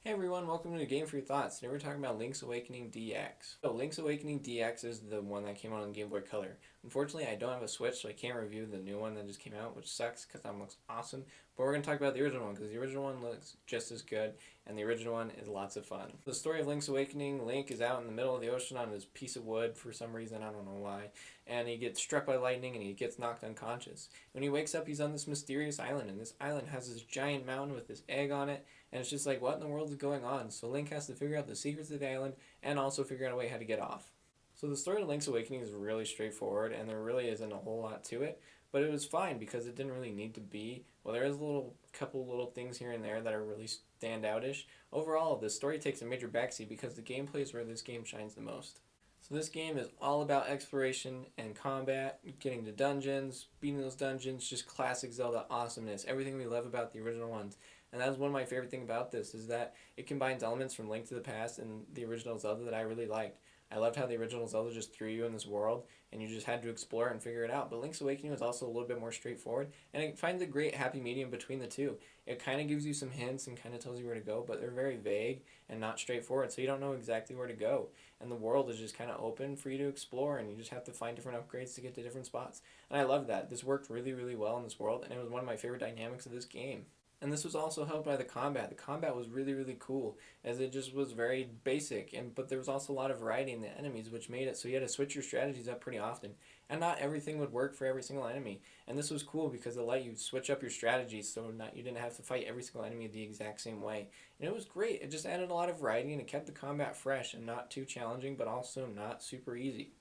Hey everyone, welcome to Game for Your Thoughts. Today we're talking about Link's Awakening DX. So Link's Awakening DX is the one that came out on Game Boy Color. Unfortunately, I don't have a Switch, so I can't review the new one that just came out, which sucks because that one looks awesome. But we're going to talk about the original one because the original one looks just as good, and the original one is lots of fun. The story of Link's Awakening, Link is out in the middle of the ocean on his piece of wood for some reason, I don't know why, and he gets struck by lightning and he gets knocked unconscious. When he wakes up, he's on this mysterious island, and this island has this giant mountain with this egg on it, and it's just like, what in the world is going on? So Link has to figure out the secrets of the island and also figure out a way how to get off. So the story of Link's Awakening is really straightforward, and there really isn't a whole lot to it. But it was fine because it didn't really need to be. Well, there is a couple little things here and there that are really standoutish. Overall, the story takes a major backseat because the gameplay is where this game shines the most. So this game is all about exploration and combat, getting to dungeons, beating those dungeons, just classic Zelda awesomeness, everything we love about the original ones. And that's one of my favorite things about this, is that it combines elements from Link to the Past and the original Zelda that I really liked. I loved how the original Zelda just threw you in this world, and you just had to explore and figure it out. But Link's Awakening was also a little bit more straightforward, and it finds a great happy medium between the two. It kind of gives you some hints and kind of tells you where to go, but they're very vague and not straightforward, so you don't know exactly where to go. And the world is just kind of open for you to explore, and you just have to find different upgrades to get to different spots. And I love that. This worked really, really well in this world, and it was one of my favorite dynamics of this game. And this was also helped by the combat. The combat was really, really cool, as it just was very basic, but there was also a lot of variety in the enemies, which made it so you had to switch your strategies up pretty often. And not everything would work for every single enemy. And this was cool because it let you switch up your strategies so you didn't have to fight every single enemy the exact same way. And it was great. It just added a lot of variety, and it kept the combat fresh and not too challenging, but also not super easy.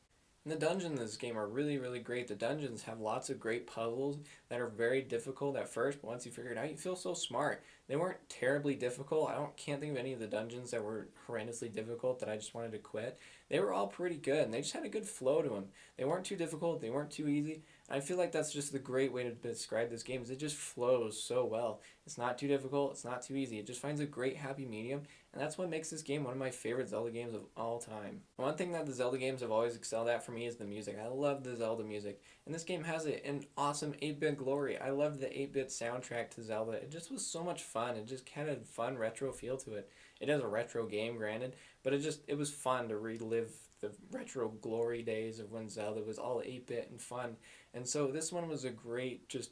And the dungeons in this game are really, really great. The dungeons have lots of great puzzles that are very difficult at first, but once you figure it out, you feel so smart. They weren't terribly difficult. Can't think of any of the dungeons that were horrendously difficult that I just wanted to quit. They were all pretty good, and they just had a good flow to them. They weren't too difficult. They weren't too easy. I feel like that's just the great way to describe this game, is it just flows so well. It's not too difficult. It's not too easy. It just finds a great happy medium, and that's what makes this game one of my favorite Zelda games of all time. One thing that the Zelda games have always excelled at for me is the music. I love the Zelda music, and this game has an awesome 8-bit glory. I love the 8-bit soundtrack to Zelda. It just was so much fun. It just had a fun retro feel to it. It is a retro game, granted, but it was fun to relive the retro glory days of when Zelda was all 8-bit and fun. And so this one was a great just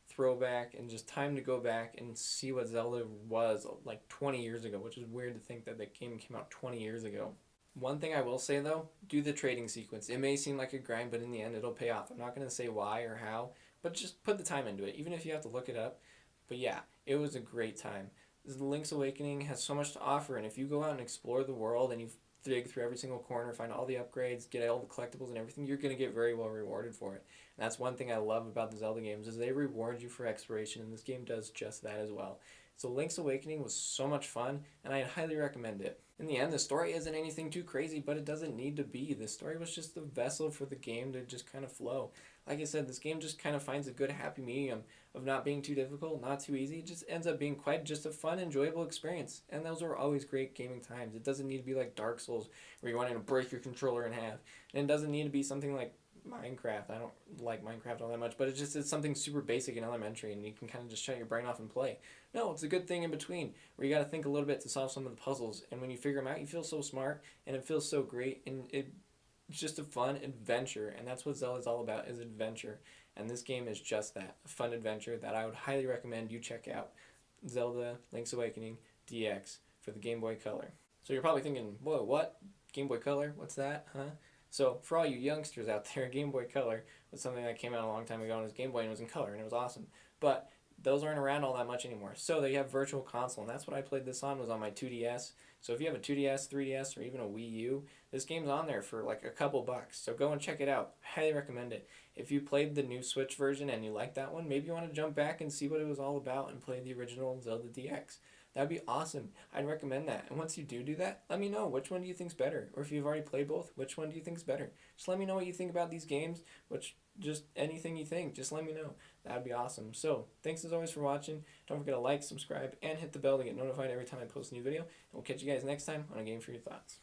throwback and just time to go back and see what Zelda was like 20 years ago, which is weird to think that the game came out 20 years ago. One thing I will say though, do the trading sequence. It may seem like a grind, but in the end it'll pay off. I'm not going to say why or how, but just put the time into it, even if you have to look it up. But yeah, it was a great time. Link's Awakening has so much to offer, and if you go out and explore the world and you dig through every single corner, find all the upgrades, get all the collectibles and everything, you're going to get very well rewarded for it. And that's one thing I love about the Zelda games, is they reward you for exploration, and this game does just that as well. So Link's Awakening was so much fun, and I highly recommend it. In the end, the story isn't anything too crazy, but it doesn't need to be. The story was just the vessel for the game to just kind of flow. Like I said, this game just kind of finds a good happy medium of not being too difficult, not too easy. It just ends up being quite just a fun, enjoyable experience. And those are always great gaming times. It doesn't need to be like Dark Souls, where you're wanting to break your controller in half. And it doesn't need to be something like Minecraft. I don't like Minecraft all that much, but it's something super basic and elementary, and you can kind of just shut your brain off and play. No, it's a good thing in between, where you got to think a little bit to solve some of the puzzles, and when you figure them out, you feel so smart, and it feels so great, and it's just a fun adventure, and that's what Zelda's all about, is adventure. And this game is just that, a fun adventure that I would highly recommend you check out. Zelda Link's Awakening DX for the Game Boy Color. So you're probably thinking, whoa, what? Game Boy Color? What's that? Huh? So for all you youngsters out there, Game Boy Color was something that came out a long time ago, and it was Game Boy, and it was in color, and it was awesome. But those aren't around all that much anymore. So they have Virtual Console, and that's what I played this on, was on my 2DS. So if you have a 2DS, 3DS, or even a Wii U, this game's on there for like a couple bucks. So go and check it out. Highly recommend it. If you played the new Switch version and you like that one, maybe you want to jump back and see what it was all about and play the original Zelda DX. That'd be awesome. I'd recommend that. And once you do that, let me know which one do you think's better. Or if you've already played both, which one do you think's better? Just let me know what you think about these games. Just anything you think, just let me know. That'd be awesome. So, thanks as always for watching. Don't forget to like, subscribe, and hit the bell to get notified every time I post a new video. And we'll catch you guys next time on A Game for Your Thoughts.